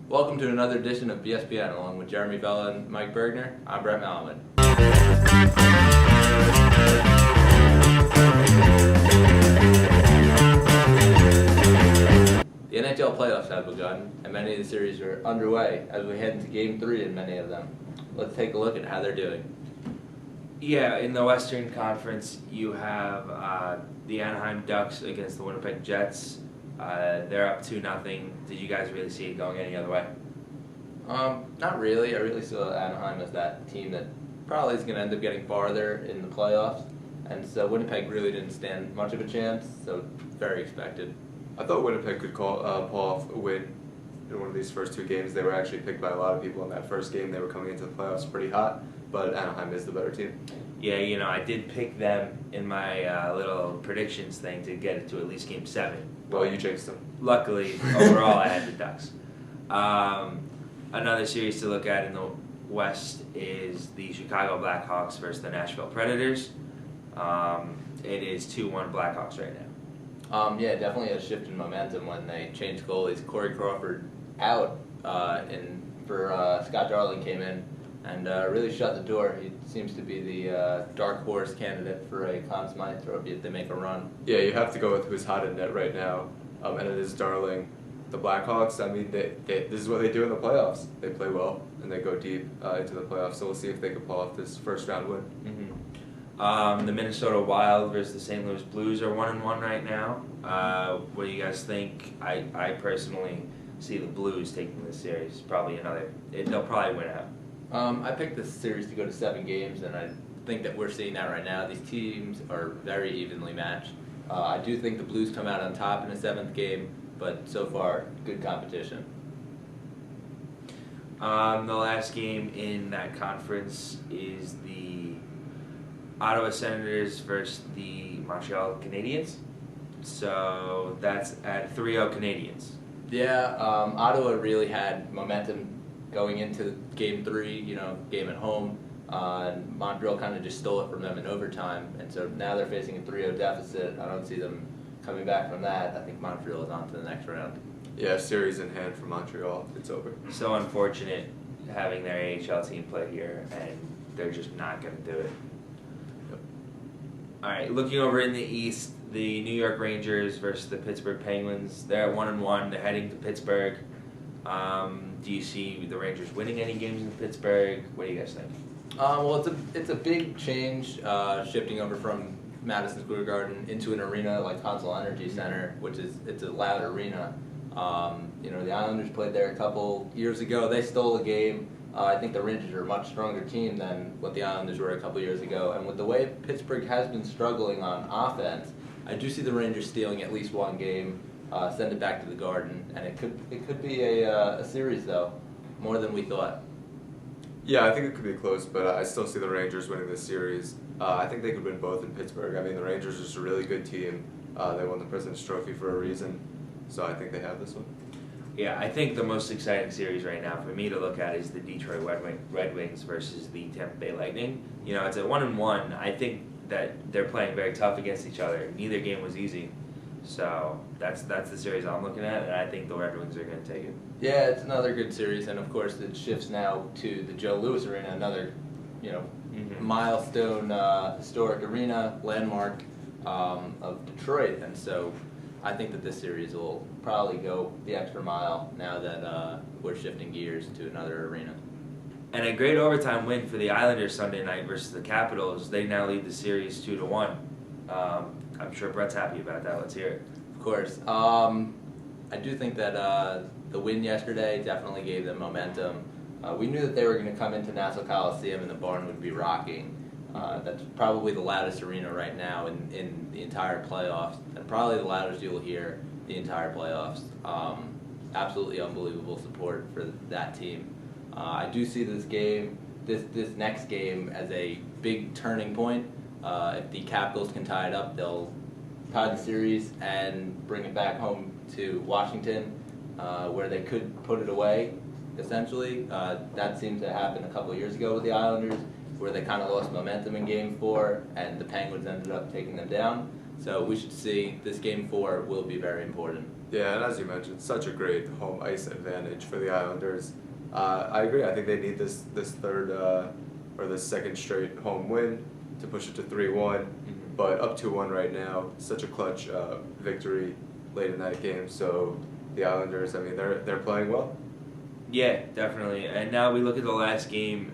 Welcome to another edition of BSPN, along with Jeremy Bella and Mike Bergner. I'm Brett Malaman. The NHL Playoffs have begun, and many of the series are underway as we head into Game 3 in many of them. Let's take a look at how they're doing. Yeah, in the Western Conference, you have the Anaheim Ducks against the Winnipeg Jets. They're up 2-0. Did you guys really see it going any other way? Not really. I really saw Anaheim as that team that probably is going to end up getting farther in the playoffs. And so Winnipeg really didn't stand much of a chance, so very expected. I thought Winnipeg could pull off a win in one of these first two games. They were actually picked by a lot of people in that first game. They were coming into the playoffs pretty hot, but Anaheim is the better team. Yeah, I did pick them in my little predictions thing to get it to at least Game 7. Well, you jinxed them. Luckily, overall, I had the Ducks. Another series to look at in the West is the Chicago Blackhawks versus the Nashville Predators. It is 2-1 Blackhawks right now. Yeah, definitely a shift in momentum when they changed goalies. Corey Crawford out, for Scott Darling came in and really shut the door. He seems to be the dark horse candidate for a Conn Smythe trophy if they make a run. Yeah, you have to go with who's hot in net right now, and it is Darling. The Blackhawks, I mean, this is what they do in the playoffs. They play well, and they go deep into the playoffs, so we'll see if they can pull off this first-round win. Mm-hmm. The Minnesota Wild versus the St. Louis Blues are 1-1 right now. What do you guys think? I personally see the Blues taking this series. They'll probably win out. I picked this series to go to 7 games, and I think that we're seeing that right now. These teams are very evenly matched. I do think the Blues come out on top in the 7th game, but so far, good competition. The last game in that conference is the Ottawa Senators versus the Montreal Canadiens. So that's at 3-0 Canadiens. Yeah, Ottawa really had momentum going into Game 3, game at home. And Montreal kind of just stole it from them in overtime, and so now they're facing a 3-0 deficit. I don't see them coming back from that. I think Montreal is on to the next round. Yeah, series in hand for Montreal. It's over. So unfortunate having their AHL team play here, and they're just not going to do it. Yep. All right, looking over in the East, the New York Rangers versus the Pittsburgh Penguins. They're at 1-1. They're heading to Pittsburgh. Do you see the Rangers winning any games in Pittsburgh? What do you guys think? Well, it's a big change, shifting over from Madison Square Garden into an arena like Consol Energy Center, it's a loud arena. The Islanders played there a couple years ago. They stole a game. I think the Rangers are a much stronger team than what the Islanders were a couple years ago. And with the way Pittsburgh has been struggling on offense, I do see the Rangers stealing at least one game, send it back to the Garden, and it could be a series though, more than we thought. Yeah, I think it could be close, but I still see the Rangers winning this series. I think they could win both in Pittsburgh. I mean, the Rangers are just a really good team. They won the President's Trophy for a reason, so I think they have this one. Yeah, I think the most exciting series right now for me to look at is the Detroit Red Wings versus the Tampa Bay Lightning. It's a 1-1. I think that they're playing very tough against each other. Neither game was easy. So that's the series I'm looking at, and I think the Red Wings are going to take it. Yeah, it's another good series, and of course it shifts now to the Joe Louis Arena, another, milestone, historic arena, landmark of Detroit, and so I think that this series will probably go the extra mile now that we're shifting gears to another arena. And a great overtime win for the Islanders Sunday night versus the Capitals. They now lead the series 2-1. I'm sure Brett's happy about that. Let's hear it. Of course. I do think that the win yesterday definitely gave them momentum. We knew that they were going to come into Nassau Coliseum and the barn would be rocking. That's probably the loudest arena right now in the entire playoffs, and probably the loudest you'll hear the entire playoffs. Absolutely unbelievable support for that team. I do see this next game as a big turning point. If the Capitals can tie it up, they'll tie the series and bring it back home to Washington, where they could put it away, essentially. That seemed to happen a couple of years ago with the Islanders, where they kind of lost momentum in Game 4, and the Penguins ended up taking them down. So we should see this Game 4 will be very important. Yeah, and as you mentioned, such a great home ice advantage for the Islanders. I agree. I think they need this third or this second straight home win to push it to 3-1. But up 2-1 right now, such a clutch victory late in that game. So the Islanders, I mean, they're playing well. Yeah, definitely. And now we look at the last game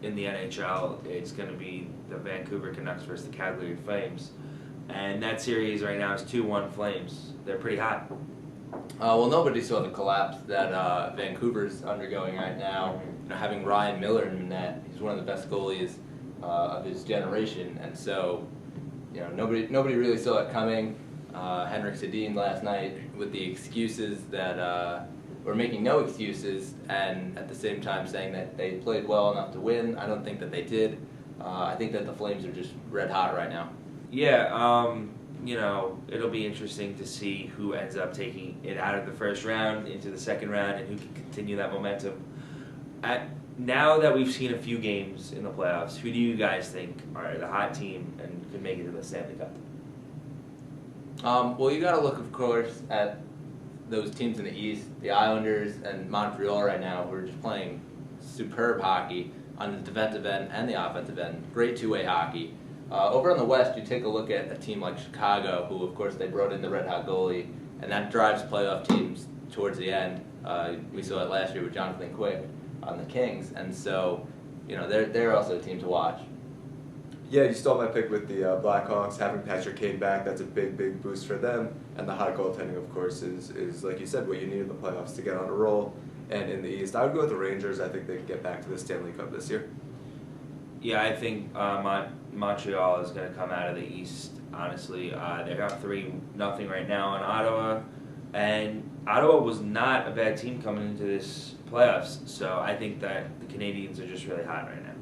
in the NHL. It's going to be the Vancouver Canucks versus the Calgary Flames. And that series right now is 2-1 Flames. They're pretty hot. Well, nobody saw the collapse that Vancouver's undergoing right now. You know, having Ryan Miller in the net, he's one of the best goalies of his generation, and so you know nobody really saw it coming. Henrik Sedin last night with the excuses that were making no excuses, and at the same time saying that they played well enough to win. I don't think that they did. I think that the Flames are just red hot right now. Yeah, you know, it'll be interesting to see who ends up taking it out of the first round into the second round and who can continue that momentum. Now that we've seen a few games in the playoffs, who do you guys think are the hot team and could make it to the Stanley Cup? Well, you got to look, of course, at those teams in the East, the Islanders and Montreal right now, who are just playing superb hockey on the defensive end and the offensive end. Great two-way hockey. Over on the West, you take a look at a team like Chicago, who, of course, they brought in the red-hot goalie, and that drives playoff teams towards the end. We saw it last year with Jonathan Quick on the Kings, and so, you know, they're also a team to watch. Yeah, you stole my pick with the Blackhawks. Having Patrick Kane back, that's a big boost for them. And the hot goaltending, of course, is like you said, what you need in the playoffs to get on a roll. And in the East, I would go with the Rangers. I think they can get back to the Stanley Cup this year. Yeah, I think Montreal is going to come out of the East, honestly. They're up 3-0 right now in Ottawa. And Ottawa was not a bad team coming into this playoffs. So I think that the Canadiens are just really hot right now.